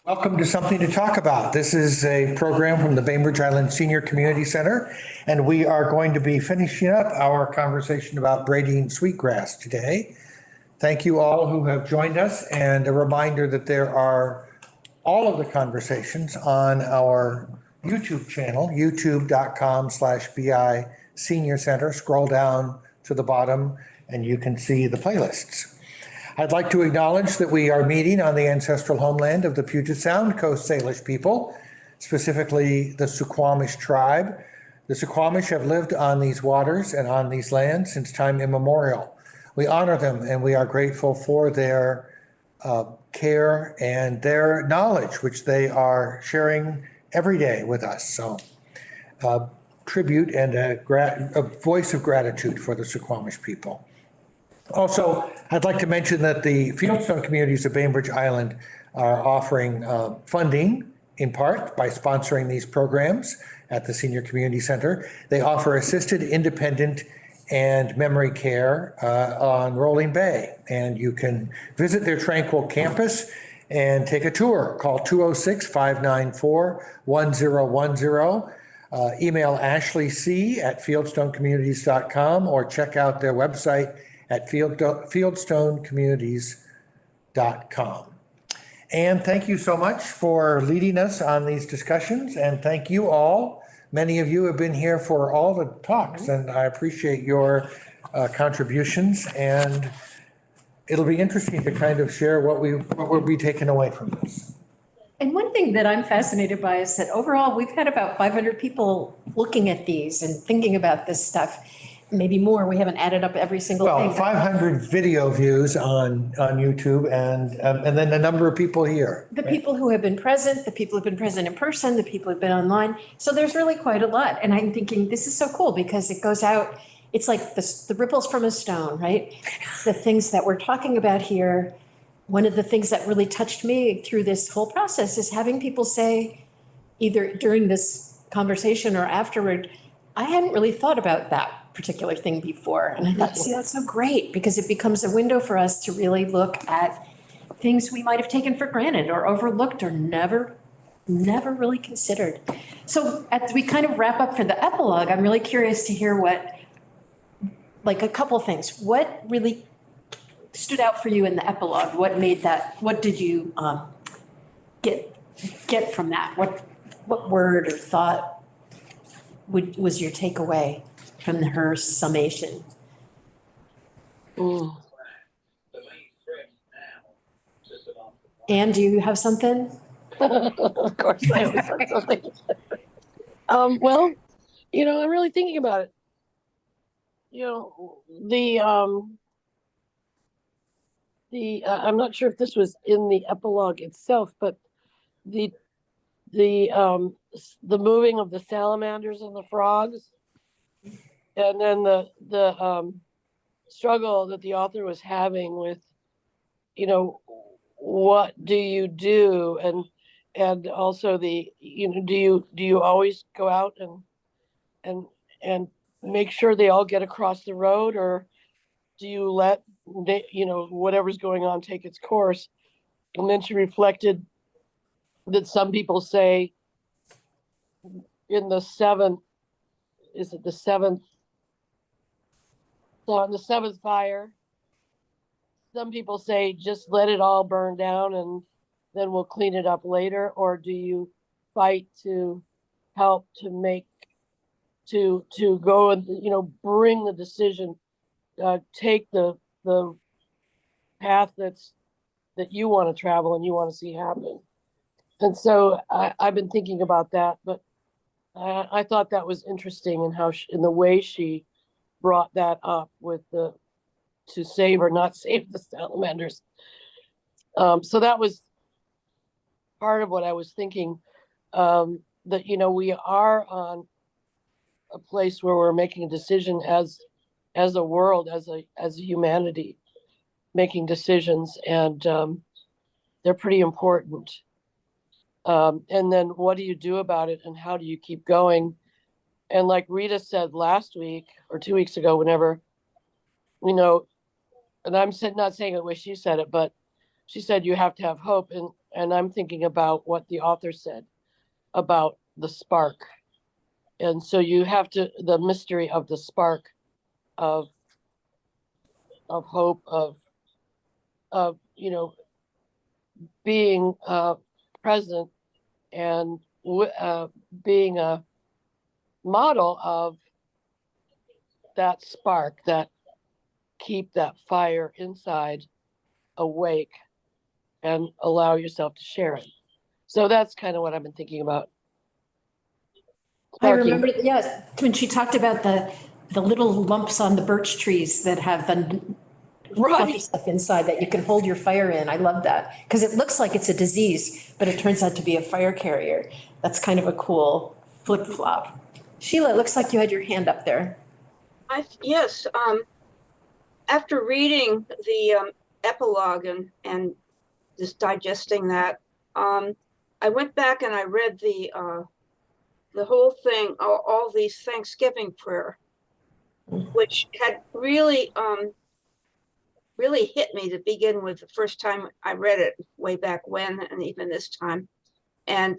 Welcome to Something to Talk About. This is a program from the Bainbridge Island Senior Community Center, and we are going to be finishing up our conversation about braiding sweetgrass today. Thank you all who have joined us, and a reminder that there are all of the conversations on our YouTube channel, youtube.com/BI Senior Center. Scroll down to the bottom and you can see the playlists. I'd like to acknowledge that we are meeting on the ancestral homeland of the Puget Sound Coast Salish people, specifically the Suquamish tribe. The Suquamish have lived on these waters and on these lands since time immemorial. We honor them and we are grateful for their care and their knowledge, which they are sharing every day with us. So tribute and a voice of gratitude for the Suquamish people. Also, I'd like to mention that the Fieldstone communities of Bainbridge Island are offering funding in part by sponsoring these programs at the Senior Community Center. They offer assisted, independent, and memory care on Rolling Bay. And you can visit their tranquil campus and take a tour. Call 206-594-1010. Email Ashley C. at fieldstonecommunities.com or check out their website at fieldstonecommunities.com. And thank you so much for leading us on these discussions, and thank you all. Many of you have been here for all the talks, and I appreciate your contributions, and it'll be interesting to kind of share what we'll be taking away from this. And one thing that I'm fascinated by is that overall, we've had about 500 people looking at these and thinking about this stuff. Maybe more. We haven't added up every single thing. Well, 500 video views on YouTube and then a number of people here. The people who have been present, the people who've been present in person, the people who've been online. So there's really quite a lot. And I'm thinking this is so cool because it goes out, it's like the ripples from a stone, right? The things that we're talking about here. One of the things that really touched me through this whole process is having people say, either during this conversation or afterward, I hadn't really thought about that particular thing before. And I thought, see, that's so great because it becomes a window for us to really look at things we might have taken for granted or overlooked or never really considered. So as we kind of wrap up for the epilogue, I'm really curious to hear like a couple things. What really stood out for you in the epilogue? What made that, what did you get from that? What word or thought was your takeaway from her summation? Anne, do you have something? Of course I have something. Well, I'm really thinking about it. I'm not sure if this was in the epilogue itself, but the moving of the salamanders and the frogs, and then the struggle that the author was having with, what do you do, and also do you always go out and make sure they all get across the road, or do you let whatever's going on take its course? And then she reflected that some people say in the seventh, is it the seventh? So on the seventh fire, some people say just let it all burn down and then we'll clean it up later. Or do you fight to help to make, to go and, bring the decision, take the path that you want to travel and you want to see happen. And so I've been thinking about that, but I thought that was interesting in how in the way she brought that up with to save or not save the salamanders. So that was part of what I was thinking, that, we are on a place where we're making a decision as a world, as a humanity, making decisions, and they're pretty important. And then what do you do about it and how do you keep going? And like Rita said last week or 2 weeks ago, whenever, and I'm not saying it the way she said it, but she said you have to have hope. And and I'm thinking about what the author said about the spark. And so you have to, the mystery of the spark of hope, of being present and being a model of that spark, that keep that fire inside awake and allow yourself to share it. So that's kind of what I've been thinking about. I Sparking. remember, yeah, when she talked about the little lumps on the birch trees that have the fluffy Right. stuff inside that you can hold your fire in. I love that because it looks like it's a disease, but it turns out to be a fire carrier. That's kind of a cool flip flop. Sheila, it looks like you had your hand up there. Yes, after reading the epilogue and just digesting that, I went back and I read the whole thing, all these Thanksgiving prayer, which had really really hit me to begin with the first time I read it way back when, and even this time. And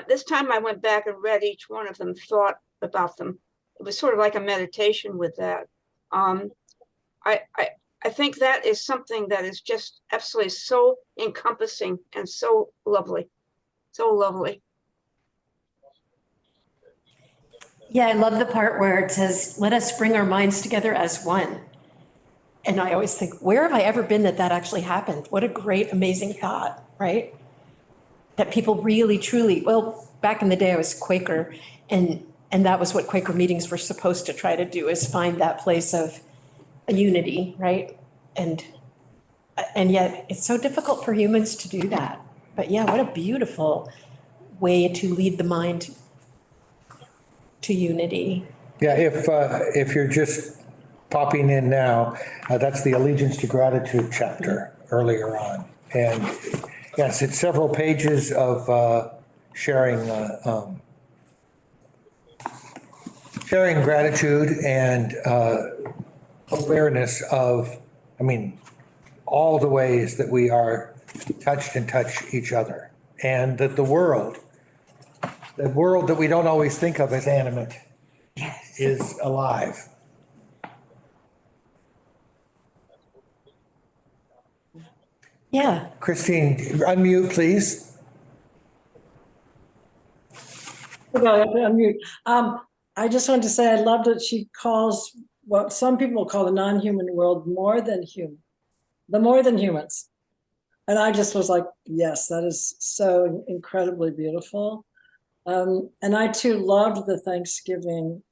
this time I went back and read each one of them, thought about them. It was sort of like a meditation with that. I think that is something that is just absolutely so encompassing and so lovely, so lovely. Yeah, I love the part where it says, let us bring our minds together as one. And I always think, where have I ever been that actually happened? What a great, amazing thought, right? That people really, truly, well, back in the day, I was Quaker, and that was what Quaker meetings were supposed to try to do, is find that place of a unity, right? And yet it's so difficult for humans to do that. But yeah, what a beautiful way to lead the mind to unity. Yeah, if you're just popping in now, that's the Allegiance to Gratitude chapter earlier on. And yes, it's several pages of sharing sharing gratitude and awareness of, I mean, all the ways that we are touched and touch each other. And that the world that we don't always think of as animate is alive. Yeah, Christine, unmute, please. Okay, I have to unmute. I just wanted to say I love that she calls what some people call the non-human world more than human, the more than humans. And I just was like, yes, that is so incredibly beautiful. And I too loved the Thanksgiving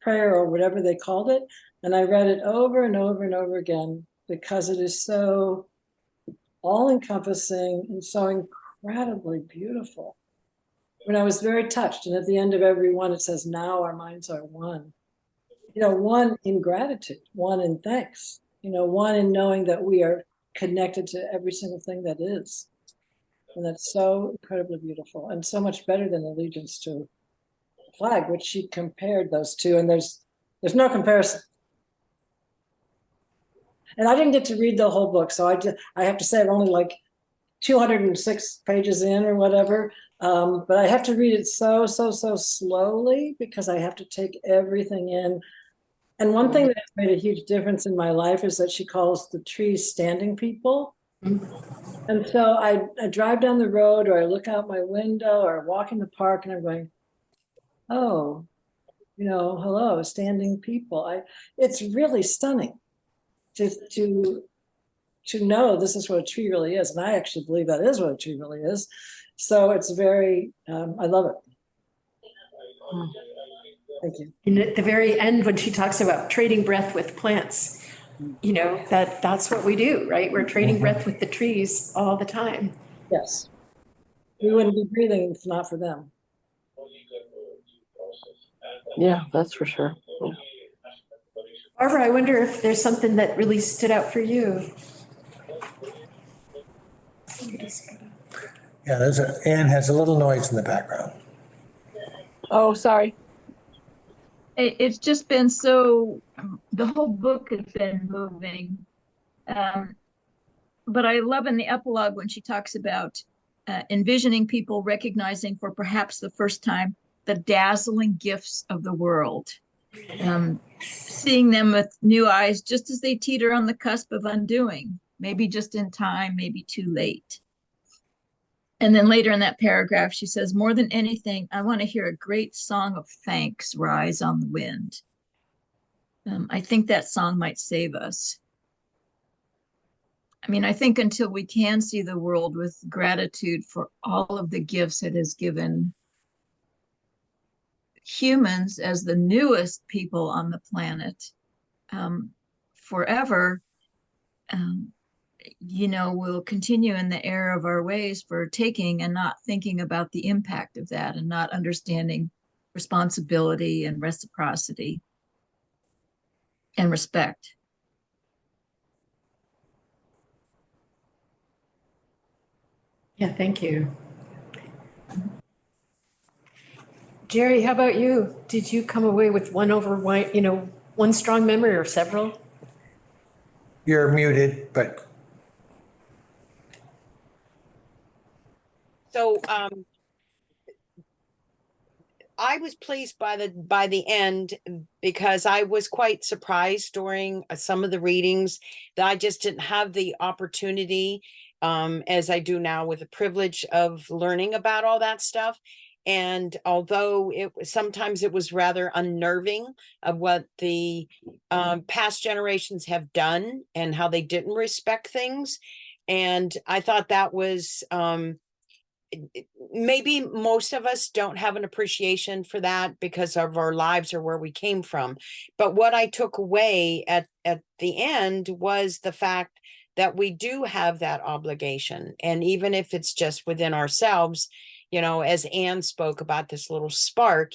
prayer or whatever they called it. And I read it over and over and over again because it is so all-encompassing and so incredibly beautiful. When I was very touched, and at the end of every one, it says, now our minds are one. One in gratitude, one in thanks, one in knowing that we are connected to every single thing that is. And that's so incredibly beautiful and so much better than allegiance to the flag, which she compared those two, and there's no comparison. And I didn't get to read the whole book, so I have to say I'm only like 206 pages in or whatever. But I have to read it so slowly because I have to take everything in. And one thing that has made a huge difference in my life is that she calls the trees standing people. And so I drive down the road, or I look out my window, or walk in the park, and I'm going, oh, hello, standing people. It's really stunning to know this is what a tree really is. And I actually believe that is what a tree really is. So it's very, I love it. Thank you. and at the very end, when she talks about trading breath with plants, that's what we do, right? We're trading breath with the trees all the time. Yes. We wouldn't be breathing if not for them. Yeah, that's for sure. Barbara, I wonder if there's something that really stood out for you. Yeah, Anne has a little noise in the background. Oh, sorry. It's just been so, the whole book has been moving. but I love in the epilogue when she talks about envisioning people recognizing for perhaps the first time the dazzling gifts of the world, seeing them with new eyes just as they teeter on the cusp of undoing, maybe just in time, maybe too late. And then later in that paragraph, she says, more than anything, I want to hear a great song of thanks rise on the wind. I think that song might save us. I mean, I think until we can see the world with gratitude for all of the gifts it has given humans as the newest people on the planet forever, we'll continue in the error of our ways for taking and not thinking about the impact of that and not understanding responsibility and reciprocity and respect. Yeah, thank you. Jerry, how about you? Did you come away with one strong memory or several? You're muted, but So I was pleased by the end because I was quite surprised during some of the readings that I just didn't have the opportunity as I do now with the privilege of learning about all that stuff. And although sometimes it was rather unnerving of what the past generations have done and how they didn't respect things. And I thought that was maybe most of us don't have an appreciation for that because of our lives or where we came from. But what I took away at the end was the fact that we do have that obligation. And even if it's just within ourselves, as Anne spoke about this little spark,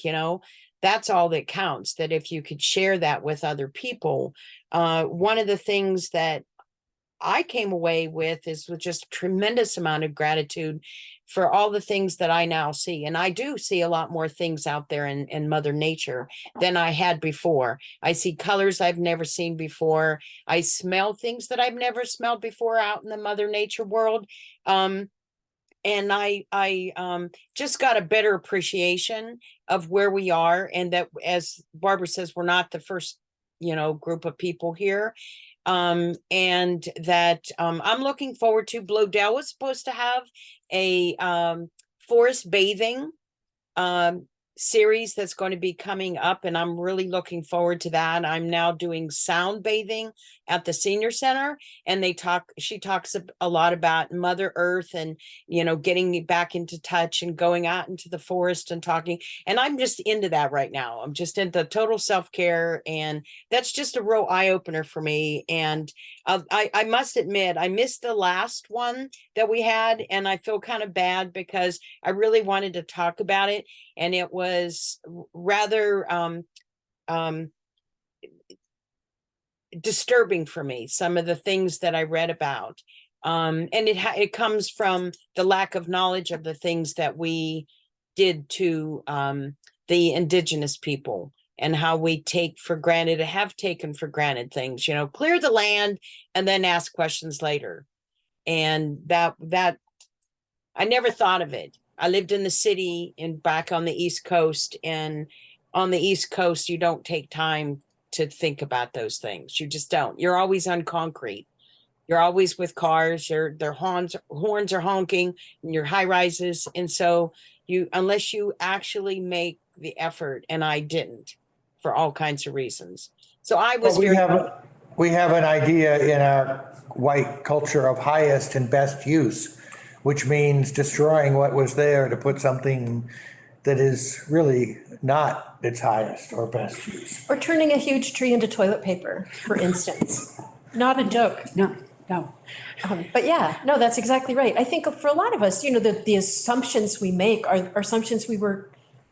that's all that counts. That if you could share that with other people, one of the things that I came away with is with just a tremendous amount of gratitude for all the things that I now see. And I do see a lot more things out there in Mother Nature than I had before. I see colors I've never seen before. I smell things that I've never smelled before out in the Mother Nature world. And I just got a better appreciation of where we are. And that, as Barbara says, we're not the first, group of people here. And that I'm looking forward to. Blodell was supposed to have a forest bathing series that's going to be coming up, and I'm really looking forward to that. I'm now doing sound bathing at the senior center, and she talks a lot about Mother Earth and getting back into touch and going out into the forest and talking, and I'm just into that right now. I'm just into total self-care, and that's just a real eye-opener for me. And I must admit, I missed the last one that we had, and I feel kind of bad because I really wanted to talk about it, and it was rather disturbing for me, some of the things that I read about. And it comes from the lack of knowledge of the things that we did to the indigenous people and how we take for granted, have taken for granted things, clear the land and then ask questions later. And that I never thought of it. I lived in the city and back on the East Coast, and on the East Coast, you don't take time to think about those things. You just don't. You're always on concrete. You're always with cars. Their horns are honking in your high rises. And so unless you actually make the effort, and I didn't for all kinds of reasons. So I was we have an idea in our white culture of highest and best use, which means destroying what was there to put something that is really not its highest or best use. Or turning a huge tree into toilet paper, for instance. Not a joke. No. But yeah, no, that's exactly right. I think for a lot of us, the assumptions we make are assumptions we were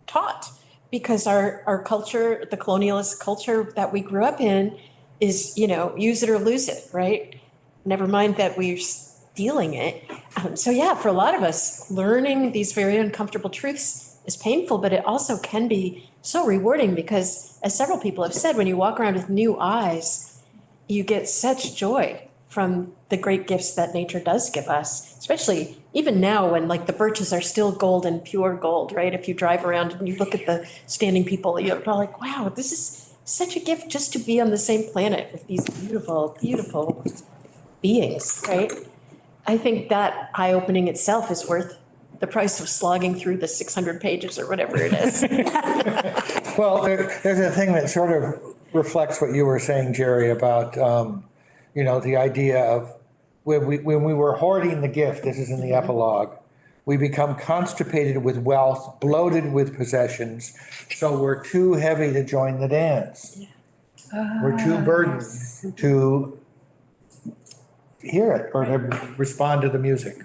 taught, because our culture, the colonialist culture that we grew up in, is, use it or lose it, right? Never mind that we're stealing it. So yeah, for a lot of us, learning these very uncomfortable truths is painful, but it also can be so rewarding because, as several people have said, when you walk around with new eyes, you get such joy from the the great gifts that nature does give us, especially even now when like the birches are still gold and pure gold, right? If you drive around and you look at the standing people, you're like, wow, this is such a gift just to be on the same planet with these beautiful, beautiful beings, right? I think that eye-opening itself is worth the price of slogging through the 600 pages or whatever it is. Well, there's a thing that sort of reflects what you were saying, Jerry, about, the idea of when we were hoarding the gift, this is in the epilogue, we become constipated with wealth, bloated with possessions, so we're too heavy to join the dance. We're too burdened to hear it or to respond to the music.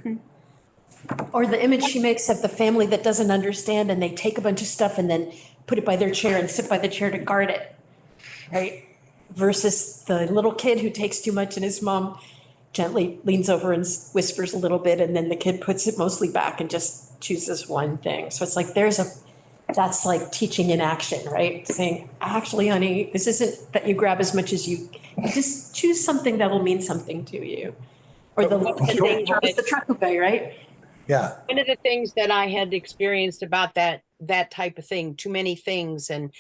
Or the image she makes of the family that doesn't understand and they take a bunch of stuff and then put it by their chair and sit by the chair to guard it, right? Versus the little kid who takes too much and his mom gently leans over and whispers a little bit and then the kid puts it mostly back and just chooses one thing. So it's like that's like teaching in action, right? Saying, actually, honey, this isn't that you grab as much as you just choose something that'll mean something to you. Or the little kid that throws the truck away, right? Yeah. One of the things that I had experienced about that type of thing, too many things and,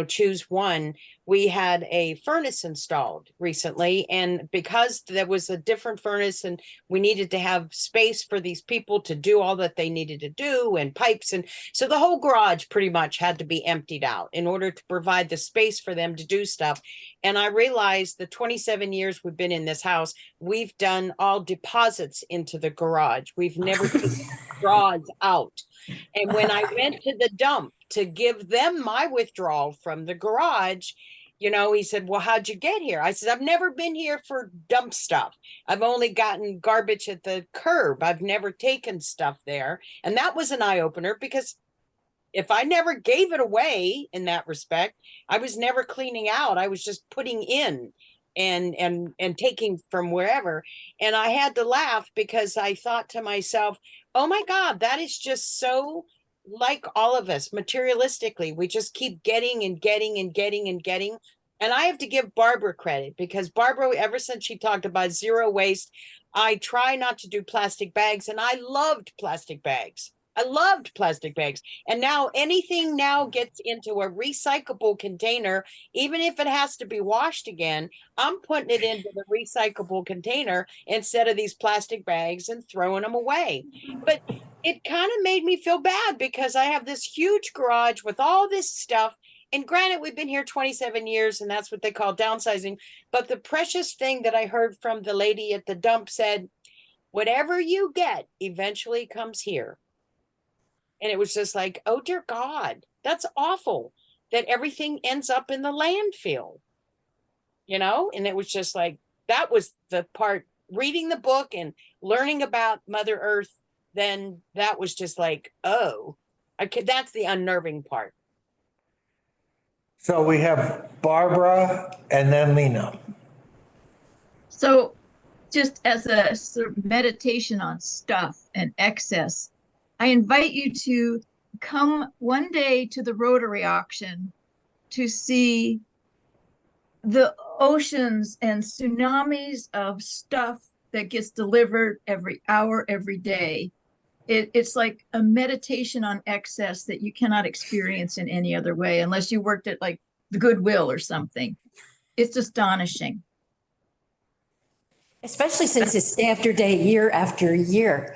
choose one. We had a furnace installed recently, and because there was a different furnace and we needed to have space for these people to do all that they needed to do and pipes. And so the whole garage pretty much had to be emptied out in order to provide the space for them to do stuff. And I realized the 27 years we've been in this house, we've done all deposits into the garage. We've never taken draws out. And when I went to the dump to give them my withdrawal from the garage, he said, well, how'd you get here? I said, I've never been here for dump stuff. I've only gotten garbage at the curb. I've never taken stuff there. And that was an eye opener because if I never gave it away in that respect, I was never cleaning out. I was just putting in and taking from wherever. And I had to laugh because I thought to myself, oh my God, that is just so like all of us materialistically. We just keep getting and getting and getting and getting. And I have to give Barbara credit because Barbara, ever since she talked about zero waste, I try not to do plastic bags, and I loved plastic bags. I loved plastic bags. And now anything now gets into a recyclable container, even if it has to be washed again, I'm putting it into the recyclable container instead of these plastic bags and throwing them away. But it kind of made me feel bad because I have this huge garage with all this stuff. And granted, we've been here 27 years and that's what they call downsizing. But the precious thing that I heard from the lady at the dump said, whatever you get eventually comes here. And it was just like, oh, dear God, that's awful that everything ends up in the landfill, And it was just like, that was the part, reading the book and learning about Mother Earth. Then that was just like, oh, that's the unnerving part. So we have Barbara and then Lena. So just as a sort of meditation on stuff and excess, I invite you to come one day to the Rotary auction to see the oceans and tsunamis of stuff that gets delivered every hour, every day. It's like a meditation on excess that you cannot experience in any other way unless you worked at like the Goodwill or something. It's astonishing. Especially since it's day after day, year after year.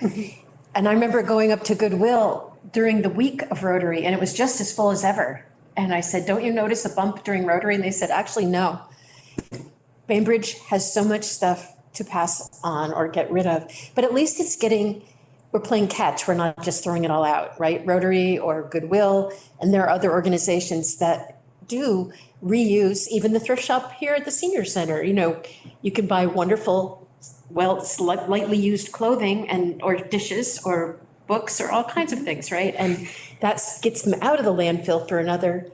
And I remember going up to Goodwill during the week of Rotary and it was just as full as ever. And I said, don't you notice a bump during Rotary? And they said, actually, no. Bainbridge has so much stuff to pass on or get rid of, but at least we're playing catch. We're not just throwing it all out, right? Rotary or Goodwill. And there are other organizations that do reuse, even the thrift shop here at the senior center. You can buy wonderful, lightly used clothing or dishes or books or all kinds of things, right? And that gets them out of the landfill for another,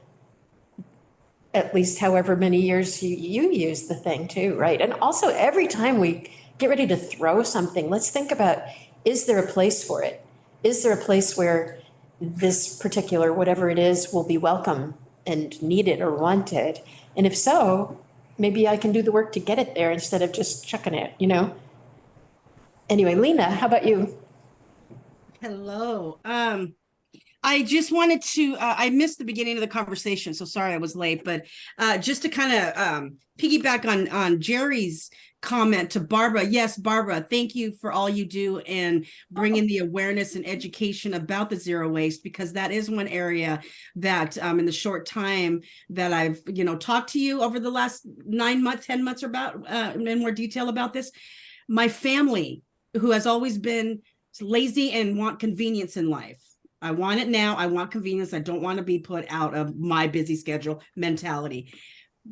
at least however many years you use the thing too, right? And also every time we get ready to throw something, let's think about, is there a place for it? Is there a place where this particular, whatever it is, will be welcome and needed or wanted? And if so, maybe I can do the work to get it there instead of just chucking it, Anyway, Lena, how about you? Hello. I just wanted to, I missed the beginning of the conversation, so sorry I was late, but just to kind of piggyback on Jerry's comment to Barbara. Yes, Barbara, thank you for all you do and bringing the awareness and education about the zero waste, because that is one area that in the short time that I've, talked to you over the last 9 months, 10 months or about in more detail about this, my family, who has always been lazy and want convenience in life. I want it now. I want convenience. I don't want to be put out of my busy schedule mentality.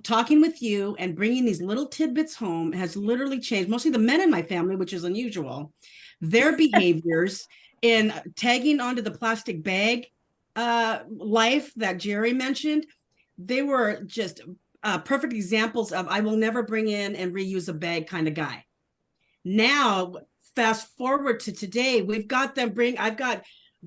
Talking with you and bringing these little tidbits home has literally changed mostly the men in my family, which is unusual, their behaviors in tagging onto the plastic bag life that Jerry mentioned. They were just perfect examples of I will never bring in and reuse a bag kind of guy. Now, fast forward to today, I've got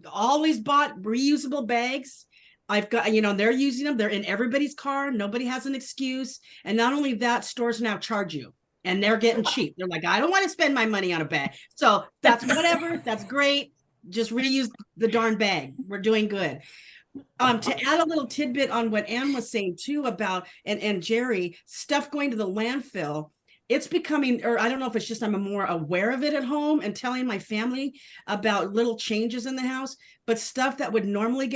always bought reusable bags. I've got, they're using them. They're in everybody's car. Nobody has an excuse. And not only that, stores now charge you and they're getting cheap. They're like, I don't want to spend my money on a bag. So that's whatever. That's great. Just reuse the darn bag. We're doing good. To add a little tidbit on what Ann was saying too about, and Jerry, stuff going to the landfill, it's becoming, or I don't know if it's just I'm more aware of it at home and telling my family about little changes in the house, but stuff that would normally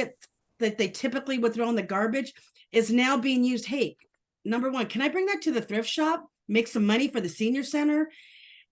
that they typically would throw in the garbage is now being used. Hey, number one, can I bring that to the thrift shop, make some money for the senior center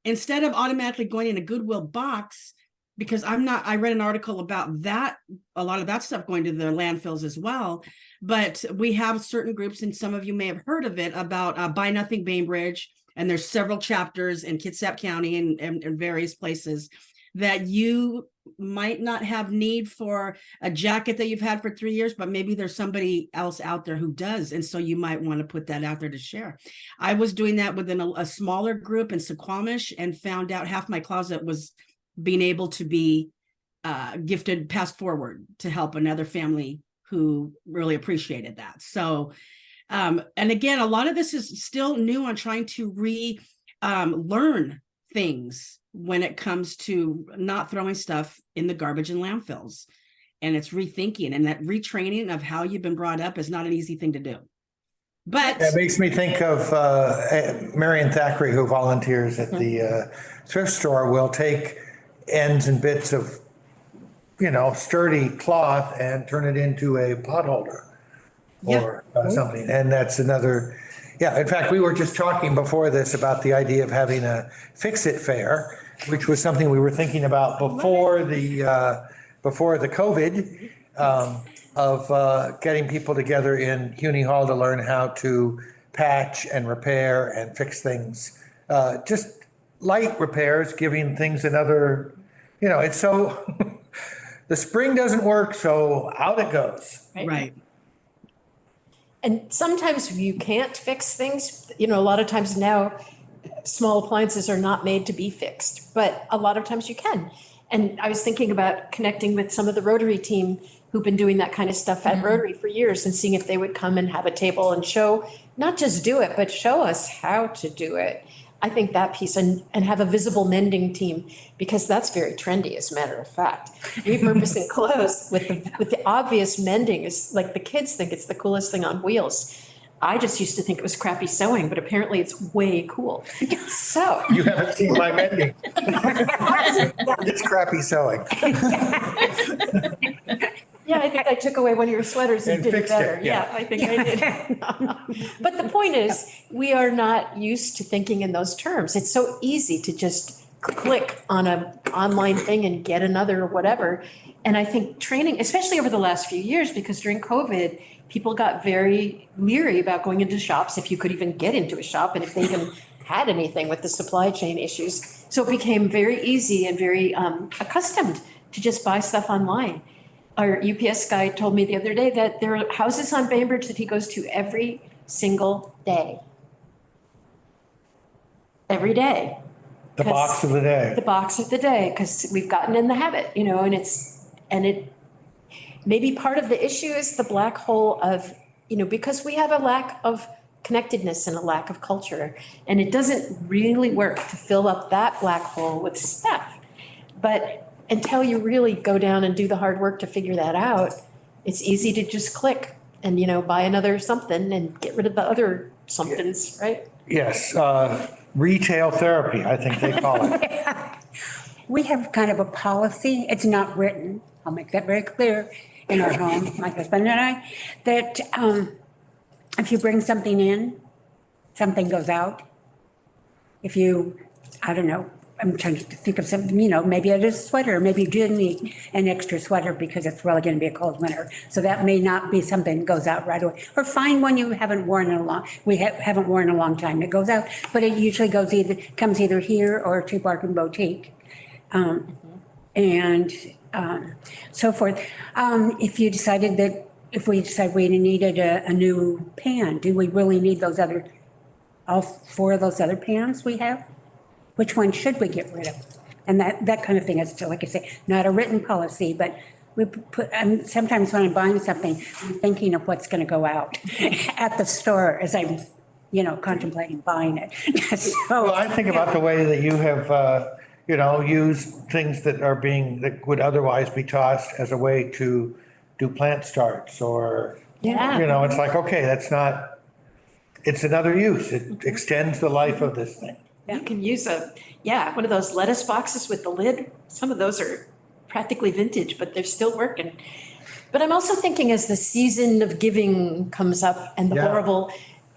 instead of automatically going in a Goodwill box? Because I read an article about that, a lot of that stuff going to the landfills as well. But we have certain groups, and some of you may have heard of it, about Buy Nothing Bainbridge. And there's several chapters in Kitsap County and various places that you might not have need for a jacket that you've had for 3 years, but maybe there's somebody else out there who does. And so you might want to put that out there to share. I was doing that within a smaller group in Suquamish and found out half my closet was being able to be gifted, passed forward to help another family who really appreciated that. So and again, a lot of this is still new on trying to learn things when it comes to not throwing stuff in the garbage and landfills. And it's rethinking, and that retraining of how you've been brought up is not an easy thing to do. But It makes me think of Marion Thackeray, who volunteers at the thrift store, will take ends and bits of, sturdy cloth and turn it into a pot holder or something. And that's another, in fact, we were just talking before this about the idea of having a fix-it fair, which was something we were thinking about before the COVID, of getting people together in CUNY Hall to learn how to patch and repair and fix things. Just light repairs, giving things another, it's so, the spring doesn't work, so out it goes. right. And sometimes you can't fix things. A lot of times now, small appliances are not made to be fixed, but a lot of times you can. And I was thinking about connecting with some of the Rotary team who've been doing that kind of stuff at Rotary for years and seeing if they would come and have a table and show, not just do it, but show us how to do it. I think that piece, and have a visible mending team, because that's very trendy, as a matter of fact. Repurposing clothes with the obvious mending is like, the kids think it's the coolest thing on wheels. I just used to think it was crappy sewing, but apparently it's way cool. So. You haven't seen my mending. It's crappy sewing. Yeah, I think I took away one of your sweaters and did it fixed better. it, yeah. I think I did. But the point is, we are not used to thinking in those terms. It's so easy to just click on an online thing and get another whatever. And I think training, especially over the last few years, because during COVID, people got very leery about going into shops, if you could even get into a shop and if they even had anything with the supply chain issues. So it became very easy and very accustomed to just buy stuff online. Our UPS guy told me the other day that there are houses on Bainbridge that he goes to every single day. Every day. The box of the day. The box of the day, because we've gotten in the habit, and it maybe part of the issue is the black hole of, because we have a lack of connectedness and a lack of culture. And it doesn't really work to fill up that black hole with stuff. But until you really go down and do the hard work to figure that out, it's easy to just click and, buy another something and get rid of the other somethings, right? Yes, retail therapy, I think they call it. We have kind of a policy, it's not written, I'll make that very clear, in our home, my husband and I, that if you bring something in, something goes out. If you, I don't know, I'm trying to think of something, maybe it is a sweater, maybe you do need an extra sweater because it's really going to be a cold winter. So that may not be something that goes out right away. Or find one you haven't worn in a long, haven't worn in a long time, it goes out. But it usually comes either here or to Bargain Boutique. And so forth. If we decide we needed a new pan, do we really need all 4 of those other pans we have? Which one should we get rid of? And that kind of thing is, like I say, not a written policy, but we sometimes when I'm buying something, I'm thinking of what's going to go out at the store as I'm, contemplating buying it. Well, I think about the way that you have, used things that would otherwise be tossed as a way to do plant starts or, Yeah. it's like, okay, it's another use. It extends the life of this thing. You can use one of those lettuce boxes with the lid. Some of those are practically vintage, but they're still working. But I'm also thinking as the season of giving comes up and the Yeah. horrible,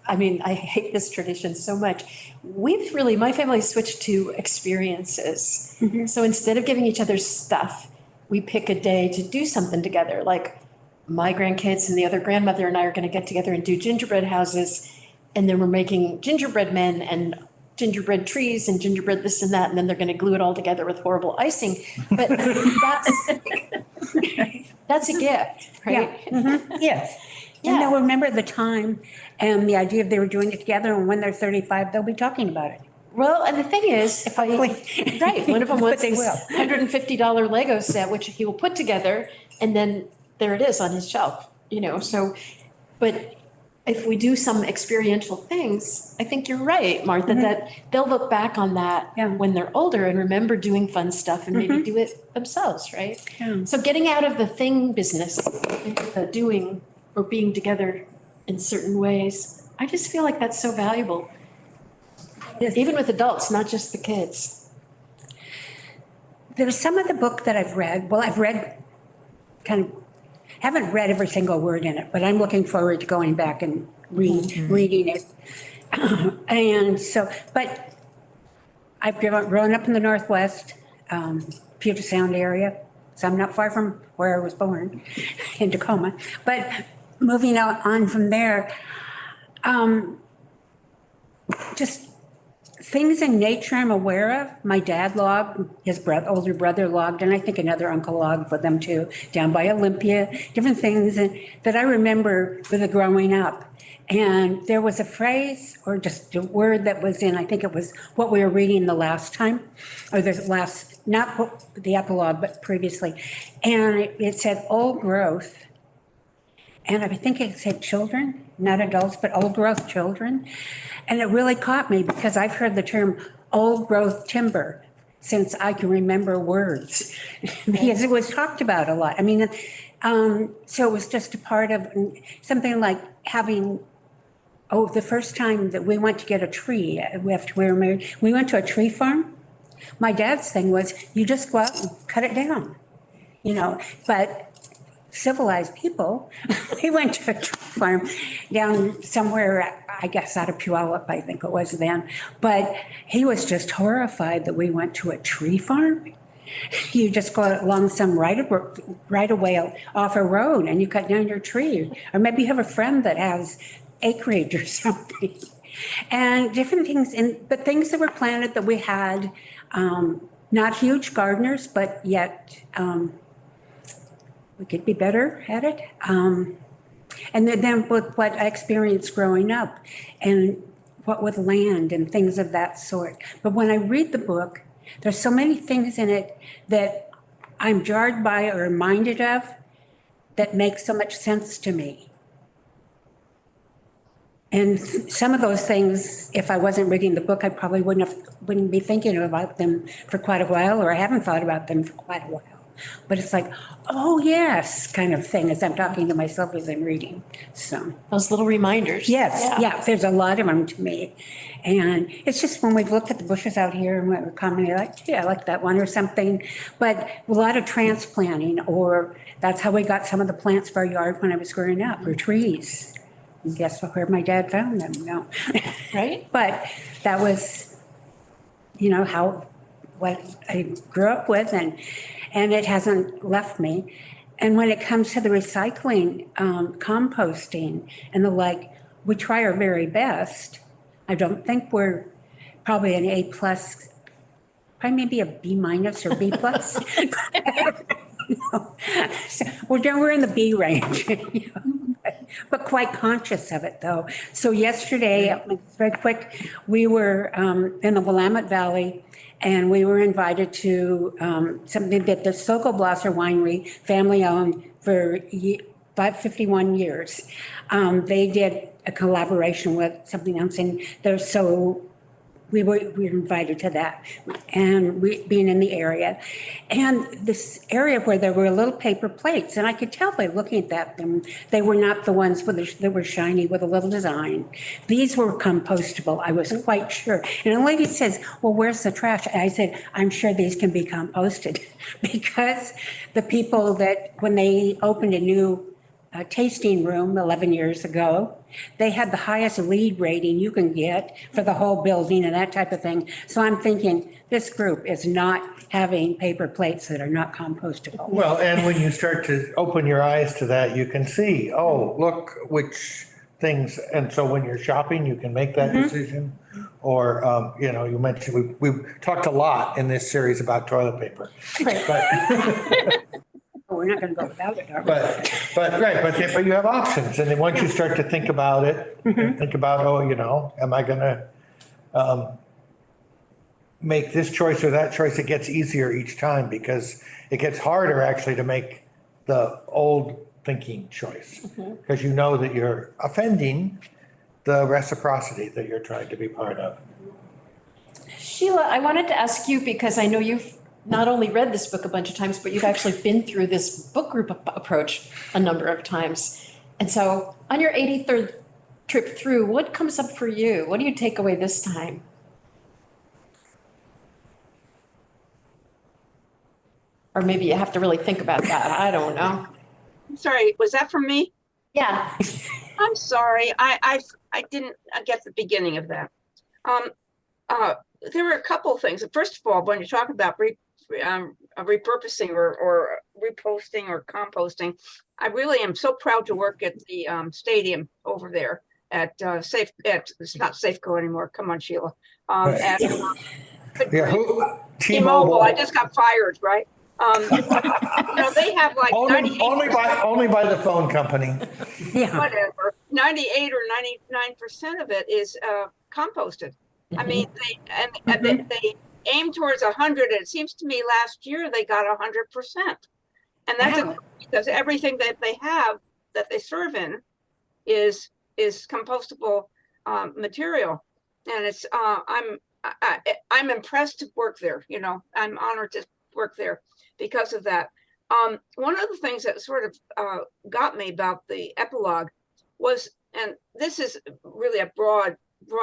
I hate this tradition so much. My family switched to experiences. So instead of giving each other stuff, we pick a day to do something together. Like my grandkids and the other grandmother and I are going to get together and do gingerbread houses. And then we're making gingerbread men and gingerbread trees and gingerbread this and that, and then they're gonna glue it all together with horrible icing. But that's a gift, right? Yes. Yeah. And they'll remember the time and the idea of they were doing it together, and when they're 35, they'll be talking about it. Well, and the thing is, right, one of them But wants they this will. $150 Lego set, which he will put together, and then there it is on his shelf, so, but if we do some experiential things, I think you're right, Martha, that they'll look back on that Yeah. when they're older and remember doing fun stuff and maybe do it themselves, right? Yeah. So getting out of the thing business, into the doing or being together in certain ways, I just feel like that's so valuable. Even with adults, not just the kids. There's some of the book that I've read, haven't read every single word in it, but I'm looking forward to going back and reading it. And so, but I've grown up in the Northwest, Puget Sound area, so I'm not far from where I was born, in Tacoma. But moving on from there, just things in nature I'm aware of. My dad logged, his older brother logged, and I think another uncle logged with them too, down by Olympia, different things that I remember with growing up. And there was a phrase or just a word that was I think it was what we were reading the last time, or not the epilogue, but previously. And it said old growth. And I think it said children, not adults, but old growth children. And it really caught me because I've heard the term old growth timber since I can remember words, because it was talked about a lot. So it was just a part of something like having, the first time that we went to get a tree after we were married, we went to a tree farm. My dad's thing was you just go out and cut it down, but civilized people, we went to a tree farm down somewhere, I guess out of Puyallup, I think it was then. But he was just horrified that we went to a tree farm. You just go along some right away off a road and you cut down your tree. Or maybe you have a friend that has acreage or something. And different things, but things that were planted that we had, not huge gardeners, but yet we could be better at it. And then with what I experienced growing up and what with land and things of that sort. But when I read the book, there's so many things in it that I'm jarred by or reminded of that make so much sense to me. And some of those things, if I wasn't reading the book, I probably wouldn't be thinking about them for quite a while, or I haven't thought about them for quite a while. But it's like, oh, yes, kind of thing as I'm talking to myself as I'm reading. So, Those little reminders. yes, yeah, there's a lot of them to me. And it's just when we've looked at the bushes out here and we're commenting like, yeah, I like that one or something. But a lot of transplanting, or that's how we got some of the plants for our yard when I was growing up, or trees. And guess where my dad found them? No. Right? But that was, what I grew up with, and it hasn't left me. And when it comes to the recycling, composting and the like, we try our very best. I don't think we're probably an A+, probably maybe a B- or B+. So we're in the B range, but quite conscious of it though. So yesterday, very quick, we were in the Willamette Valley, and we were invited to something that the Sokoblosser Winery, family owned for 51 years. They did a collaboration with something else, and we were invited to that, and being in the area. And this area where there were little paper plates, and I could tell by looking at them, they were not the ones that were shiny with a little design. These were compostable, I was quite sure. And a lady says, well, where's the trash? I said, I'm sure these can be composted because the people that, when they opened a new tasting room 11 years ago, they had the highest LEED rating you can get for the whole building and that type of thing. So I'm thinking this group is not having paper plates that are not compostable. Well, and when you start to open your eyes to that, you can see, oh, look which things, and so when you're shopping, you can make that decision. Or, you mentioned, we've talked a lot in this series about toilet paper. But We're not going to go without it, are we? but you have options, and then once you start to think about it, think about, am I gonna make this choice or that choice? It gets easier each time because it gets harder actually to make the old thinking choice, because you know that you're offending the reciprocity that you're trying to be part of. Sheila, I wanted to ask you, because I know you've not only read this book a bunch of times, but you've actually been through this book group approach a number of times. And so on your 83rd trip through, what comes up for you? What do you take away this time? Or maybe you have to really think about that. I don't know. I'm sorry, was that from me? Yeah. I'm sorry, I didn't get the beginning of that. There were a couple of things. First of all, when you talk about repurposing or reposting or composting, I really am so proud to work at the stadium over there at it's not Safeco anymore. Come on, Sheila. At T-Mobile. I just got fired, right? They have like only by the phone company. Yeah. Whatever. 98 or 99% of it is composted. I mean, they aim towards 100. It seems to me last year they got 100%, and that's because everything that they have that they serve in is compostable material, and it's I'm impressed to work there. I'm honored to work there because of that. One of the things that sort of got me about the epilogue was, and this is really a broad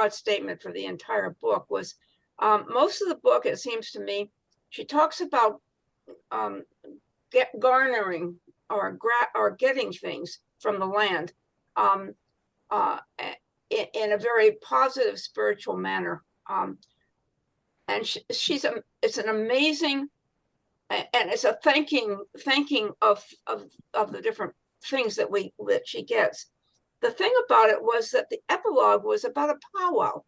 statement for the entire book, was most of the book, it seems to me, she talks about garnering or getting things from the land in a very positive spiritual manner. And it's an amazing, and it's a thanking of the different things that she gets. The thing about it was that the epilogue was about a powwow.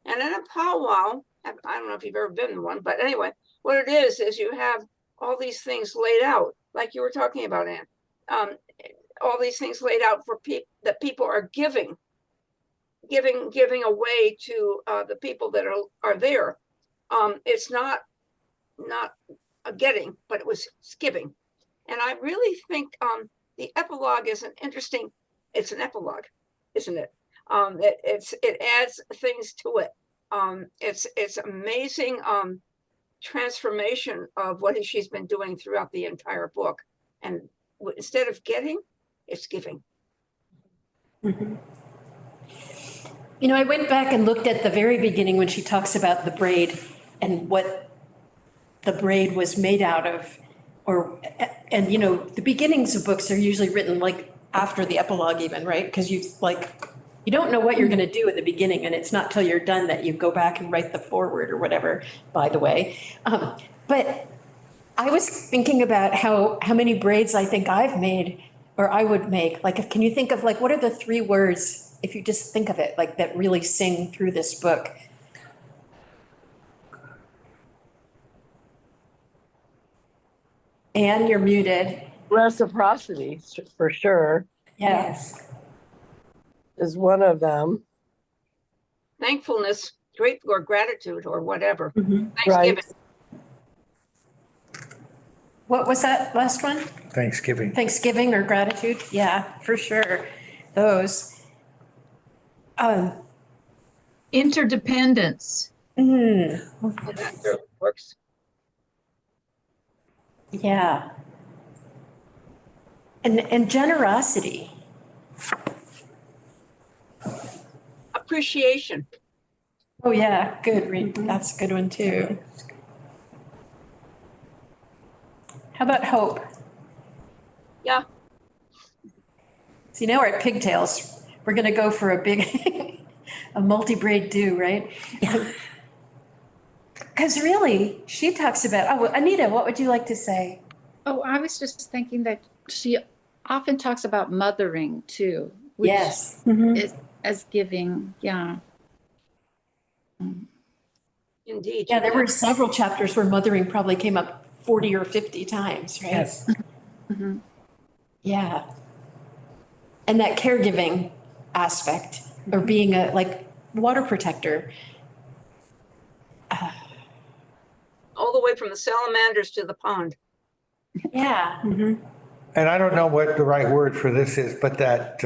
And in a powwow, I don't know if you've ever been in one, but anyway, what it is you have all these things laid out, like you were talking about, Anne. All these things laid out for that people are giving away to the people that are there. It's not a getting, but it was giving. And I really think the epilogue is it's an epilogue, isn't it? It adds things to it. It's amazing transformation of what she's been doing throughout the entire book. And instead of getting, it's giving. You know, I went back and looked at the very beginning when she talks about the braid and what the braid was made out of, and you know, the beginnings of books are usually written like after the epilogue even, right? Because you don't know what you're going to do at the beginning, and it's not till you're done that you go back and write the foreword or whatever, by the way. But I was thinking about how many braids I think I've made or I would make. Like, can you think of like, what are the 3 words, if you just think of it, like that really sing through this book? Anne, you're muted. Reciprocity, for sure, Yes. is one of them. Thankfulness, or gratitude or whatever. Mhm. Thanksgiving. Right. What was that last one? Thanksgiving. Thanksgiving or gratitude? Yeah, for sure. Those. Interdependence. Mm, That really works. yeah. And generosity. Appreciation. Oh, yeah, good. That's a good one too. How about hope? Yeah. See, now we're at pigtails. We're gonna go for a big, a multi-braid do, right? Because really, she talks about, oh, Anita, what would you like to say? Oh, I was just thinking that she often talks about mothering too, which Yes. is as giving. Yeah. Indeed. Yeah, there were several chapters where mothering probably came up 40 or 50 times, right? Yes. Mhm. Yeah. And that caregiving aspect, or being a like water protector. All the way from the salamanders to the pond. Yeah. And I don't know what the right word for this is, but that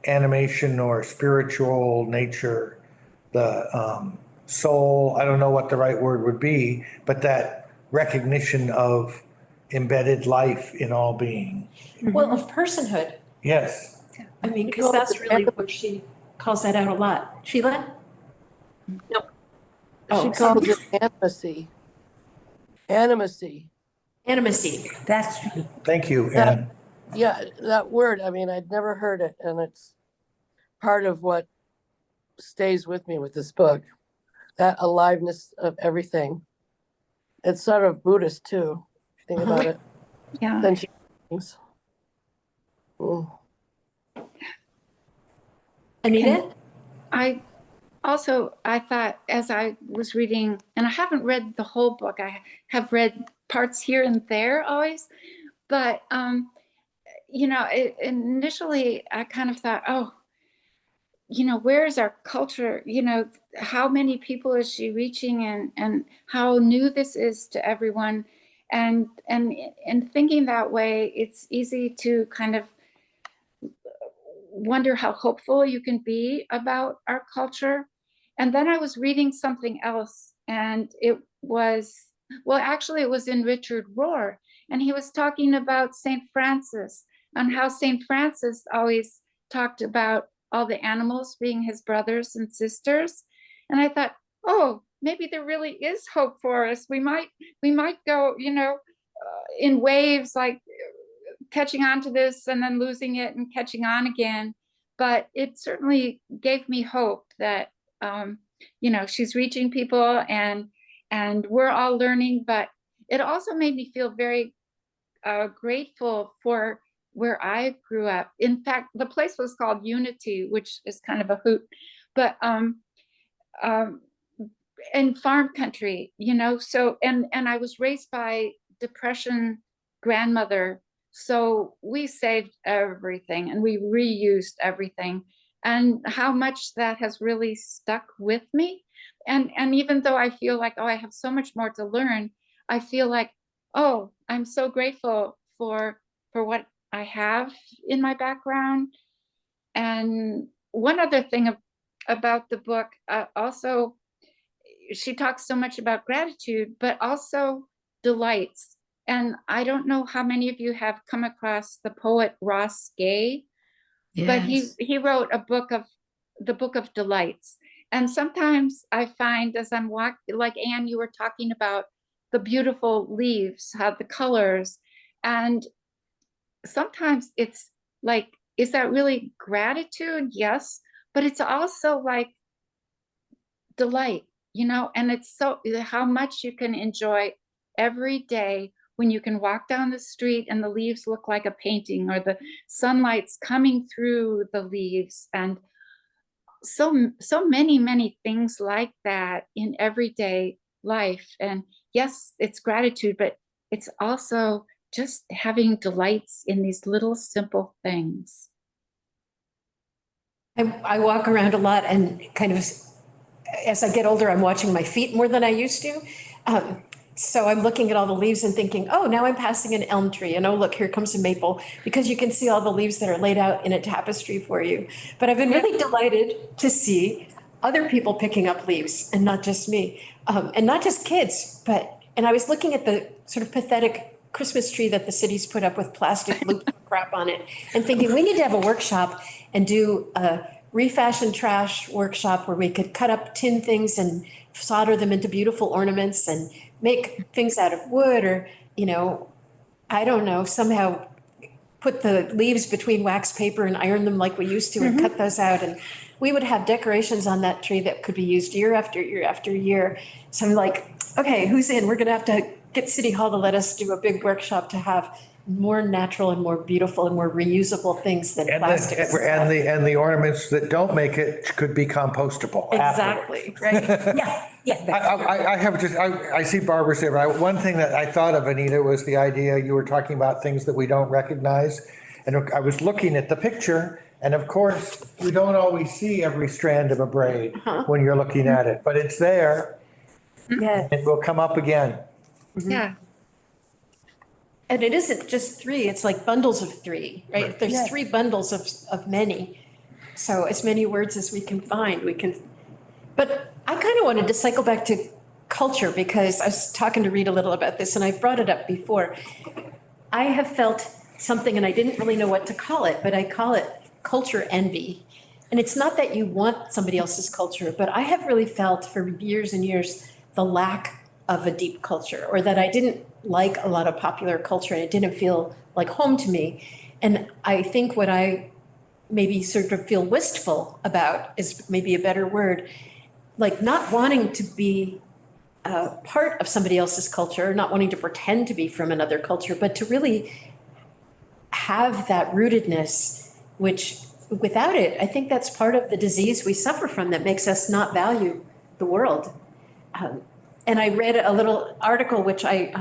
animation or spiritual nature, the soul, I don't know what the right word would be, but that recognition of embedded life in all being. Well, of personhood. Yes. I mean, because that's really what she calls that out a lot. Sheila? No. Oh, She calls it animacy. Animacy. Animacy. That's, Thank you, That- Ann. Yeah, that word, I mean, I'd never heard it, and it's part of what stays with me with this book. That aliveness of everything. It's sort of Buddhist too, if you think about it. Yeah. Then she thinks. Anita? I thought as I was reading, and I haven't read the whole book, I have read parts here and there always, but initially I kind of thought, oh, where is our culture? How many people is she reaching, and how new this is to everyone. And thinking that way, it's easy to kind of wonder how hopeful you can be about our culture. And then I was reading something else, and it was in Richard Rohr, and he was talking about St. Francis and how St. Francis always talked about all the animals being his brothers and sisters. And I thought, oh, maybe there really is hope for us. We might go, in waves, like catching on to this and then losing it and catching on again. But it certainly gave me hope that, she's reaching people, and we're all learning. But it also made me feel very grateful for where I grew up. In fact, the place was called Unity, which is kind of a hoot, but in farm country, so, and I was raised by Depression grandmother. So we saved everything and we reused everything, and how much that has really stuck with me. And even though I feel like, oh, I have so much more to learn, I feel like, oh, I'm so grateful for what I have in my background. And one other thing about the book, also, she talks so much about gratitude, but also delights. And I don't know how many of you have come across the poet Ross Gay, but he wrote the Book of Delights. And sometimes I find as I'm walking, like Anne, you were talking about the beautiful leaves, how the colors, and sometimes it's like, is that really gratitude? Yes, but it's also like delight, and it's so how much you can enjoy every day when you can walk down the street and the leaves look like a painting, or the sunlight's coming through the leaves, and so many things like that in everyday life. And yes, it's gratitude, but it's also just having delights in these little simple things. I walk around a lot, and kind of as I get older, I'm watching my feet more than I used to. So I'm looking at all the leaves and thinking, oh, now I'm passing an elm tree, and oh, look, here comes a maple, because you can see all the leaves that are laid out in a tapestry for you. But I've been really delighted to see other people picking up leaves, and not just me, and not just kids, and I was looking at the sort of pathetic Christmas tree that the city's put up with plastic loop crap on it, and thinking we need to have a workshop and do a refashion trash workshop where we could cut up tin things and solder them into beautiful ornaments and make things out of wood, or, I don't know, somehow put the leaves between wax paper and iron them like we used to and cut those out. And we would have decorations on that tree that could be used year after year after year. So I'm like, okay, who's in? We're going to have to get City Hall to let us do a big workshop to have more natural and more beautiful and more reusable things than plastic. And the ornaments that don't make it could be compostable. Exactly, right? I see Barbara say, but one thing that I thought of, Anita, was the idea you were talking about things that we don't recognize. And I was looking at the picture, and of course, you don't always see every strand of a braid when you're looking at it, but it's there. Yeah. It will come up again. Yeah. And it isn't just three, it's like bundles of three, right? There's three bundles of many. So as many words as we can find, but I kind of wanted to cycle back to culture, because I was talking to Reed a little about this, and I've brought it up before. I have felt something, and I didn't really know what to call it, but I call it culture envy. And it's not that you want somebody else's culture, but I have really felt for years and years the lack of a deep culture, or that I didn't like a lot of popular culture and it didn't feel like home to me. And I think what I maybe sort of feel wistful about is maybe a better word, like not wanting to be part of somebody else's culture, not wanting to pretend to be from another culture, but to really have that rootedness, which without it, I think that's part of the disease we suffer from that makes us not value the world. And I read a little article, which I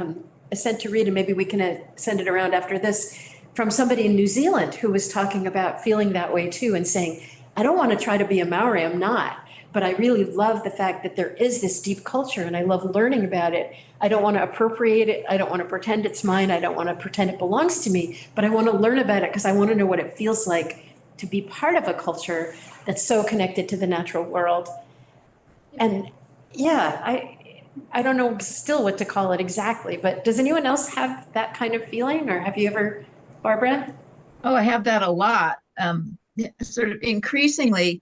sent to Reed, and maybe we can send it around after this, from somebody in New Zealand who was talking about feeling that way too, and saying, I don't want to try to be a Maori, I'm not, but I really love the fact that there is this deep culture and I love learning about it. I don't want to appropriate it. I don't want to pretend it's mine. I don't want to pretend it belongs to me, but I want to learn about it because I want to know what it feels like to be part of a culture that's so connected to the natural world. And yeah, I don't know still what to call it exactly, but does anyone else have that kind of feeling, or have you ever, Barbara? Oh, I have that a lot. Sort of increasingly,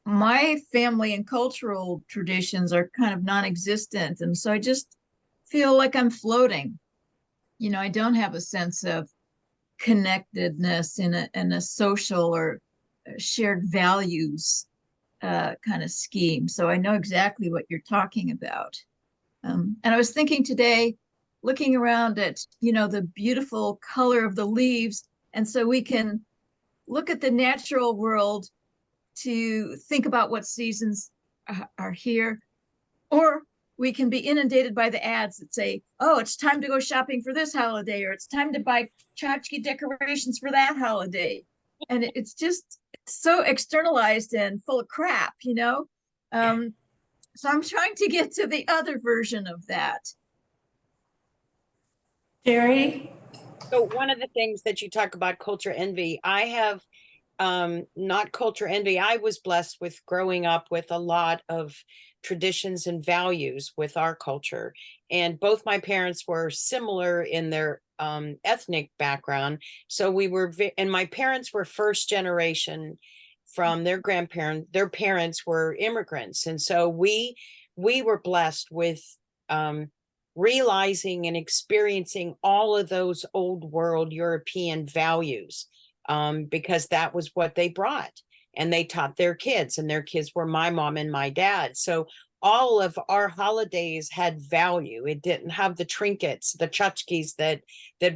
my family and cultural traditions are kind of non-existent. And so I just feel like I'm floating. I don't have a sense of connectedness in a social or shared values kind of scheme. So I know exactly what you're talking about. And I was thinking today, looking around at, the beautiful color of the leaves. And so we can look at the natural world to think about what seasons are here, or we can be inundated by the ads that say, oh, it's time to go shopping for this holiday, or it's time to buy tchotchke decorations for that holiday. And it's just so externalized and full of crap, So I'm trying to get to the other version of that. Jerry? So one of the things that you talk about culture envy, I have not culture envy. I was blessed with growing up with a lot of traditions and values with our culture. And both my parents were similar in their ethnic background. So we were, and my parents were first generation from their grandparents. Their parents were immigrants. And so we were blessed with realizing and experiencing all of those old world European values, because that was what they brought, and they taught their kids, and their kids were my mom and my dad. So all of our holidays had value. It didn't have the trinkets, the tchotchkes that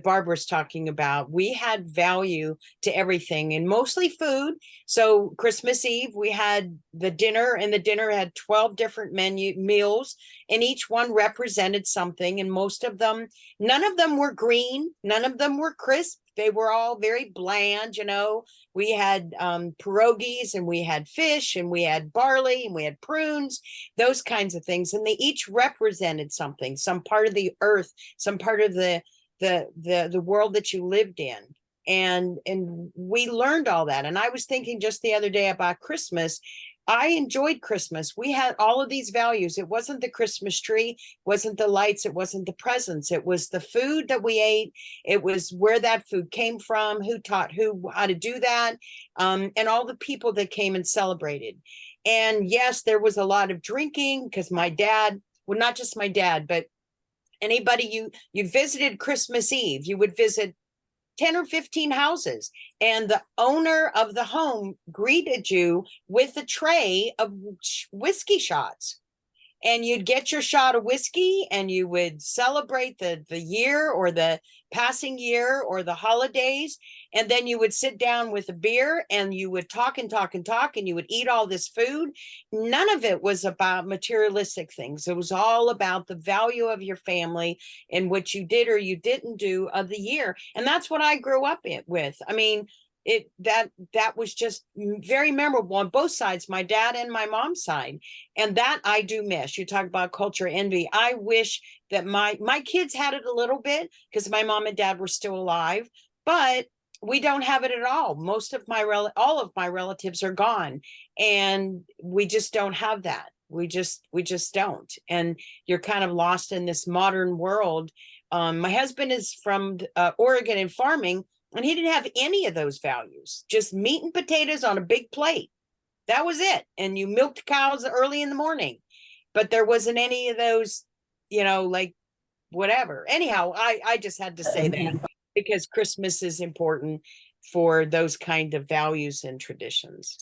Barbara's talking about. We had value to everything, and mostly food. So Christmas Eve, we had the dinner, and the dinner had 12 different meals, and each one represented something. And most of them, none of them were green, none of them were crisp. They were all very bland, you know. We had pierogies, and we had fish, and we had barley, and we had prunes, those kinds of things. And they each represented something, some part of the earth, some part of the world that you lived in. And we learned all that. And I was thinking just the other day about Christmas. I enjoyed Christmas. We had all of these values. It wasn't the Christmas tree, it wasn't the lights, it wasn't the presents. It was the food that we ate. It was where that food came from, who taught who how to do that, and all the people that came and celebrated. And yes, there was a lot of drinking, because my dad, well, not just my dad, but anybody you visited Christmas Eve, you would visit 10 or 15 houses, and the owner of the home greeted you with a tray of whiskey shots. And you'd get your shot of whiskey, and you would celebrate the year, or the passing year, or the holidays. And then you would sit down with a beer, and you would talk and talk and talk, and you would eat all this food. None of it was about materialistic things. It was all about the value of your family and what you did or you didn't do of the year. And that's what I grew up with. I mean, that was just very memorable on both sides, my dad and my mom's side. And that I do miss. You talk about culture envy. I wish that my kids had it a little bit, because my mom and dad were still alive, but we don't have it at all. Most of all of my relatives are gone, and we just don't have that. We just don't. And you're kind of lost in this modern world. My husband is from Oregon and farming, and he didn't have any of those values, just meat and potatoes on a big plate. That was it. And you milked cows early in the morning, but there wasn't any of those, you know, like whatever. Anyhow, I just had to say that, because Christmas is important for those kind of values and traditions.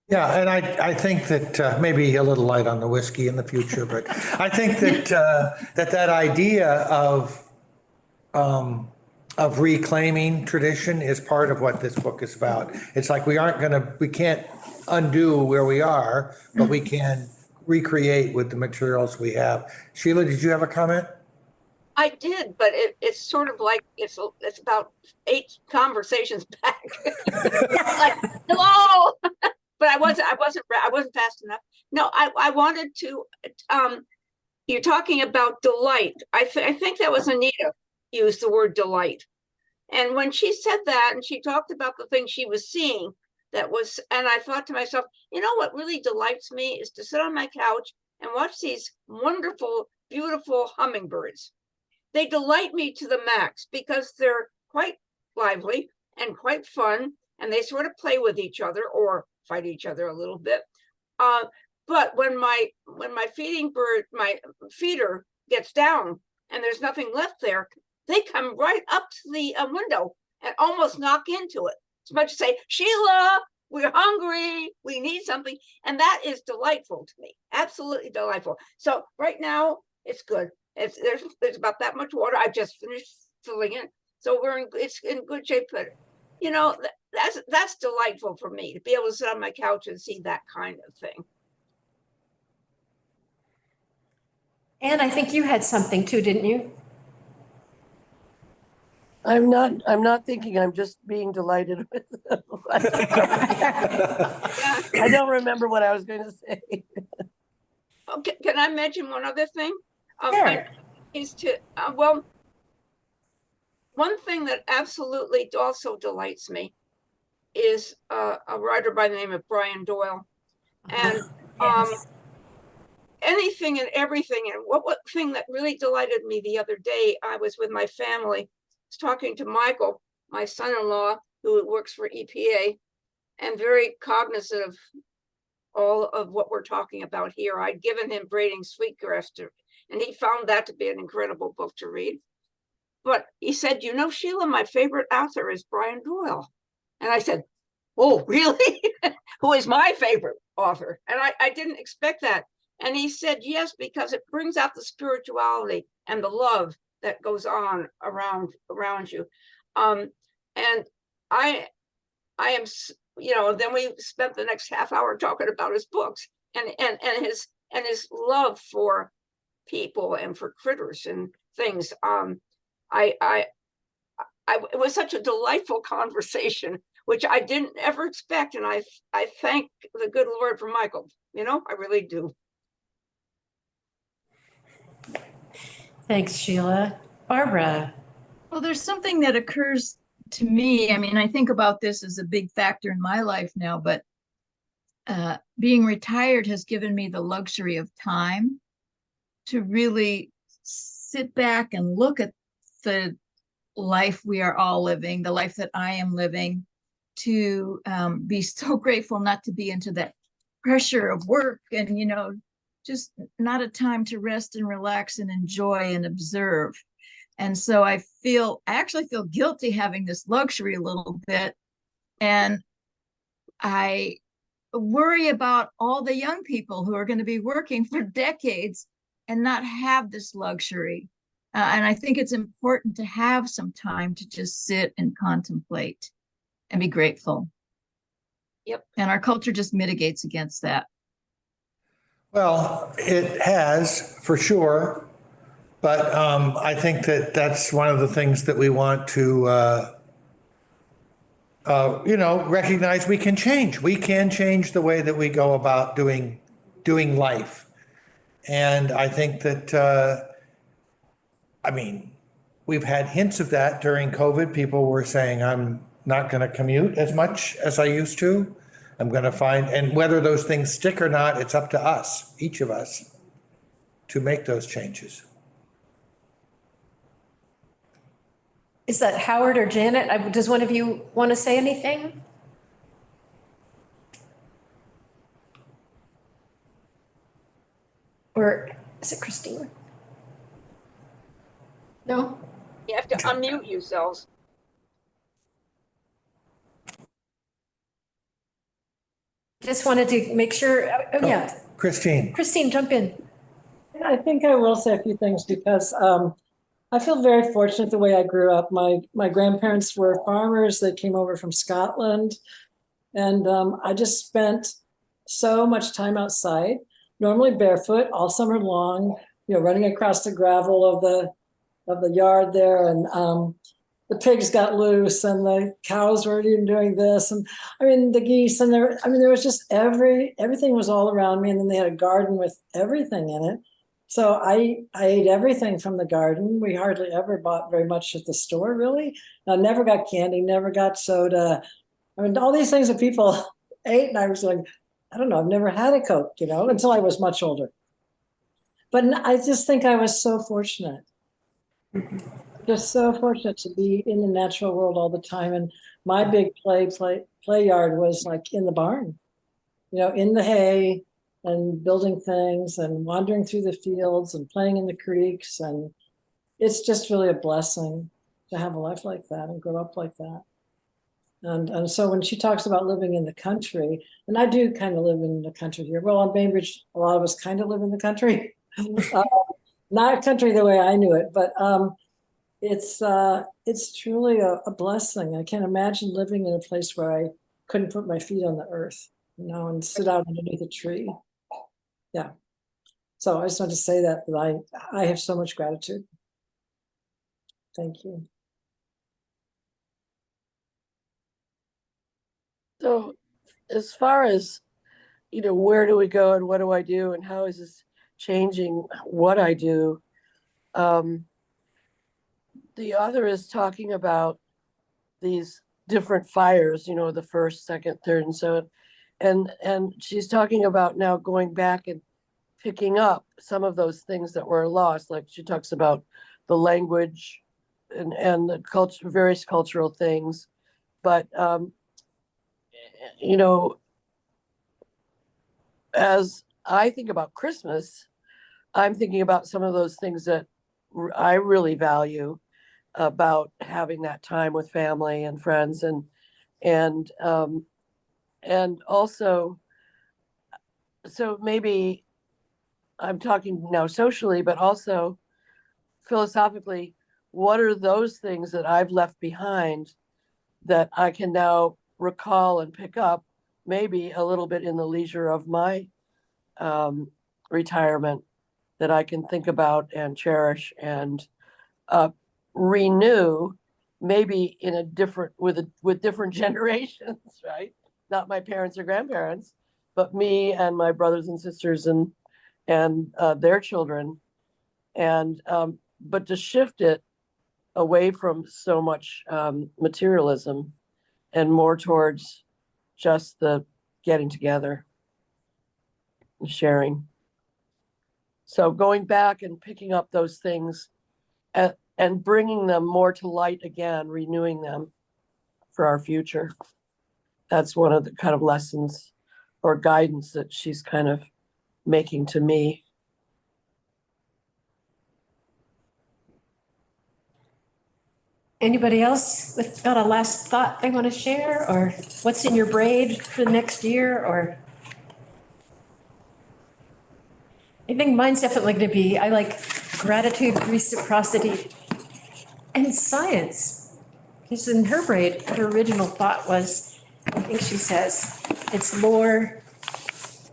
Yeah, and I think that maybe a little light on the whiskey in the future, but I think that that idea of reclaiming tradition is part of what this book is about. It's like we can't undo where we are, but we can recreate with the materials we have. Sheila, did you have a comment? I did, but it's sort of like it's about 8 conversations back. Like, hello, but I wasn't fast enough. No, I wanted to. You're talking about delight. I think that was Anita used the word delight, and when she said that, and she talked about the thing she was seeing, and I thought to myself, you know what really delights me is to sit on my couch and watch these wonderful, beautiful hummingbirds. They delight me to the max, because they're quite lively and quite fun, and they sort of play with each other or fight each other a little bit. But when my my feeder gets down and there's nothing left there, they come right up to the window and almost knock into it. As much as say, Sheila, we're hungry, we need something. And that is delightful to me, absolutely delightful. So right now it's good. There's about that much water. I've just finished filling it, so it's in good shape. But you know, that's delightful for me to be able to sit on my couch and see that kind of thing. And I think you had something too, didn't you? I'm not thinking, I'm just being delighted with I don't remember what I was going to say. Okay, can I mention one other thing? Sure. Is to, well, one thing that absolutely also delights me is a writer by the name of Brian Doyle. And Yes. anything and everything. And what thing that really delighted me the other day, I was with my family, I was talking to Michael, my son-in-law, who works for EPA, and very cognizant of all of what we're talking about here. I'd given him Braiding Sweetgrass and he found that to be an incredible book to read. But he said, you know, Sheila, my favorite author is Brian Doyle. And I said, oh, really? Who is my favorite author? And I didn't expect that. And he said, yes, because it brings out the spirituality and the love that goes on around you. And I am, you know, then we spent the next half hour talking about his books and his love for people and for critters and things. It was such a delightful conversation, which I didn't ever expect. And I thank the good Lord for Michael, you know, I really do. Thanks, Sheila. Barbara. Well, there's something that occurs to me. I mean, I think about this as a big factor in my life now, but being retired has given me the luxury of time to really sit back and look at the life we are all living, the life that I am living, to be so grateful not to be into that pressure of work and, you know, just not a time to rest and relax and enjoy and observe. And so I actually feel guilty having this luxury a little bit. And I worry about all the young people who are going to be working for decades and not have this luxury. And I think it's important to have some time to just sit and contemplate and be grateful. Yep. And our culture just mitigates against that. Well, it has for sure, but I think that that's one of the things that we want to, you know, recognize we can change. We can change the way that we go about doing life, and I think that I mean, we've had hints of that during COVID. People were saying, I'm not going to commute as much as I used to. I'm going to find, and whether those things stick or not, it's up to us, each of us, to make those changes. Is that Howard or Janet? Does one of you want to say anything? Or is it Christine? No? You have to unmute yourselves. Just wanted to make sure. Oh, yeah. Christine. Christine, jump in. I think I will say a few things because I feel very fortunate the way I grew up. My grandparents were farmers. They came over from Scotland. And I just spent so much time outside, normally barefoot all summer long, you know, running across the gravel of the yard there. And the pigs got loose and the cows were even doing this. And I mean, the geese and there was just everything was all around me. And then they had a garden with everything in it. So I ate everything from the garden. We hardly ever bought very much at the store, really. I never got candy, never got soda. I mean, all these things that people ate, and I was like, I don't know, I've never had a Coke, you know, until I was much older. But I just think I was so fortunate. Just so fortunate to be in the natural world all the time. And my big play yard was like in the barn, you know, in the hay and building things and wandering through the fields and playing in the creeks. And it's just really a blessing to have a life like that and grow up like that. And so when she talks about living in the country, and I do kind of live in the country here. Well, on Bainbridge, a lot of us kind of live in the country. Not a country the way I knew it, but it's truly a blessing. I can't imagine living in a place where I couldn't put my feet on the earth, you know, and sit out underneath a tree. Yeah. So I just want to say that I have so much gratitude. Thank you. So as far as, you know, where do we go and what do I do and how is this changing what I do? The author is talking about these different fires, you know, the first, second, third, and so on. And she's talking about now going back and picking up some of those things that were lost. Like she talks about the language and the culture, various cultural things. But you know, as I think about Christmas, I'm thinking about some of those things that I really value about having that time with family and friends, and also, so maybe I'm talking now socially, but also philosophically, what are those things that I've left behind that I can now recall and pick up, maybe a little bit in the leisure of my retirement, that I can think about and cherish and renew, maybe in a different, with different generations, right? Not my parents or grandparents, but me and my brothers and sisters and their children, and but to shift it away from so much materialism and more towards just the getting together and sharing. So going back and picking up those things and bringing them more to light again, renewing them for our future. That's one of the kind of lessons or guidance that she's kind of making to me. Anybody else with got a last thought they want to share, or what's in your braid for the next year, or? I think mine's definitely going to be, I like gratitude, reciprocity, and science. Because in her braid, her original thought was, I think she says, it's lore,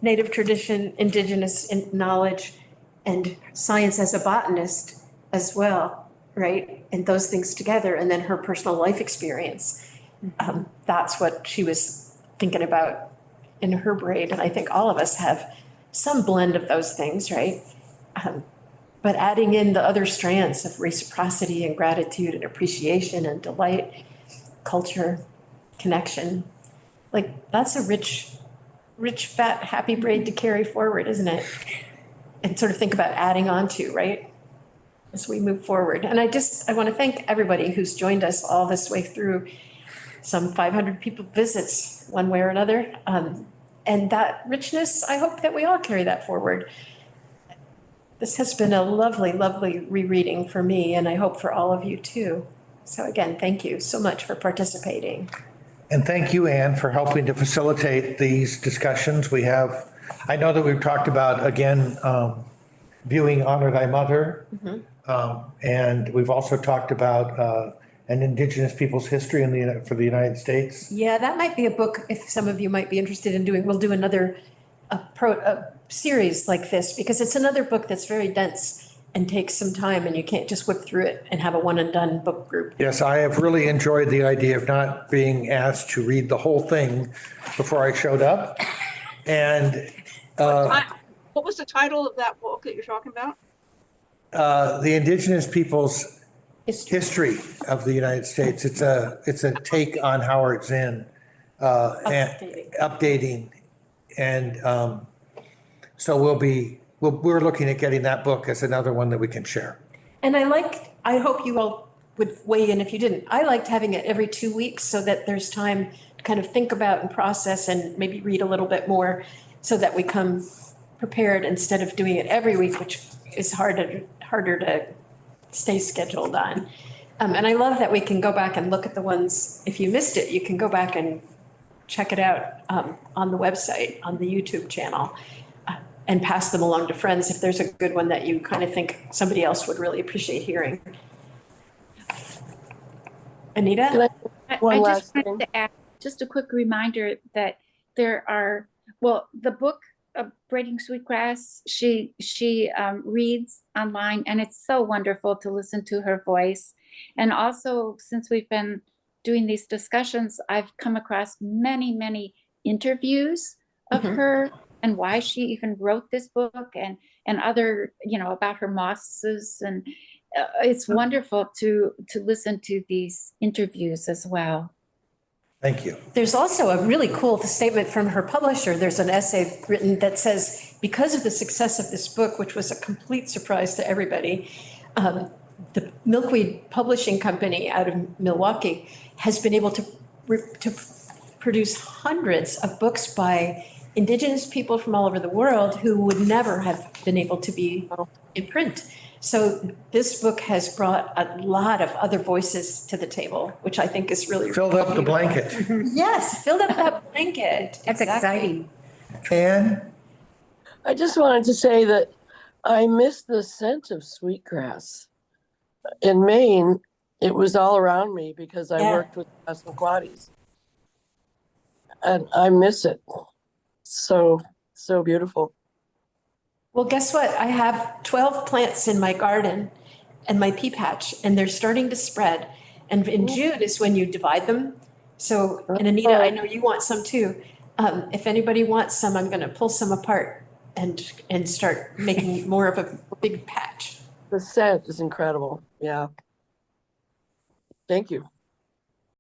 native tradition, indigenous knowledge, and science as a botanist as well, right? And those things together, and then her personal life experience. That's what she was thinking about in her braid, and I think all of us have some blend of those things, right? But adding in the other strands of reciprocity and gratitude and appreciation and delight, culture, connection, like that's a rich, fat, happy braid to carry forward, isn't it? And sort of think about adding on to, right? As we move forward. And I want to thank everybody who's joined us all this way through. Some 500 people visits one way or another. And that richness, I hope that we all carry that forward. This has been a lovely, lovely rereading for me, and I hope for all of you too. So again, thank you so much for participating. And thank you, Anne, for helping to facilitate these discussions. I know that we've talked about, again, viewing Honor Thy Mother. And we've also talked about an Indigenous people's history for the United States. Yeah, that might be a book, if some of you might be interested in doing, we'll do another a series like this, because it's another book that's very dense and takes some time, and you can't just whip through it and have a one and done book group. Yes, I have really enjoyed the idea of not being asked to read the whole thing before I showed up. And what was the title of that book that you're talking about? The Indigenous Peoples' History of the United States. It's a take on Howard Zinn, and updating. And so we're looking at getting that book as another one that we can share. And I hope you all would weigh in if you didn't. I liked having it every 2 weeks so that there's time to kind of think about and process and maybe read a little bit more so that we come prepared instead of doing it every week, which is harder to stay scheduled on. And I love that we can go back and look at the ones, if you missed it, you can go back and check it out on the website, on the YouTube channel, and pass them along to friends if there's a good one that you kind of think somebody else would really appreciate hearing. Anita? One I last just wanted thing. to add just a quick reminder that there are, the book of Braiding Sweetgrass, she reads online, and it's so wonderful to listen to her voice. And also, since we've been doing these discussions, I've come across many, many interviews of her and why she even wrote this book, and other, about her mosses, and it's wonderful to listen to these interviews as well. Thank you. There's also a really cool statement from her publisher. There's an essay written that says, because of the success of this book, which was a complete surprise to everybody, the Milkweed Publishing Company out of Milwaukee has been able to produce hundreds of books by Indigenous people from all over the world who would never have been able to be in print. So this book has brought a lot of other voices to the table, which I think is really. Filled up the blanket. Yes, filled up that blanket. That's Exactly. exciting. Anne? I just wanted to say that I miss the scent of sweetgrass. In Maine, it was all around me because I Yeah. worked with Passamaquoddies. And I miss it. So beautiful. Well, guess what? I have 12 plants in my garden and my pea patch, and they're starting to spread. And in June is when you divide them. So, and Anita, I know you want some too. If anybody wants some, I'm going to pull some apart and start making more of a big patch. The scent is incredible. Yeah. Thank you.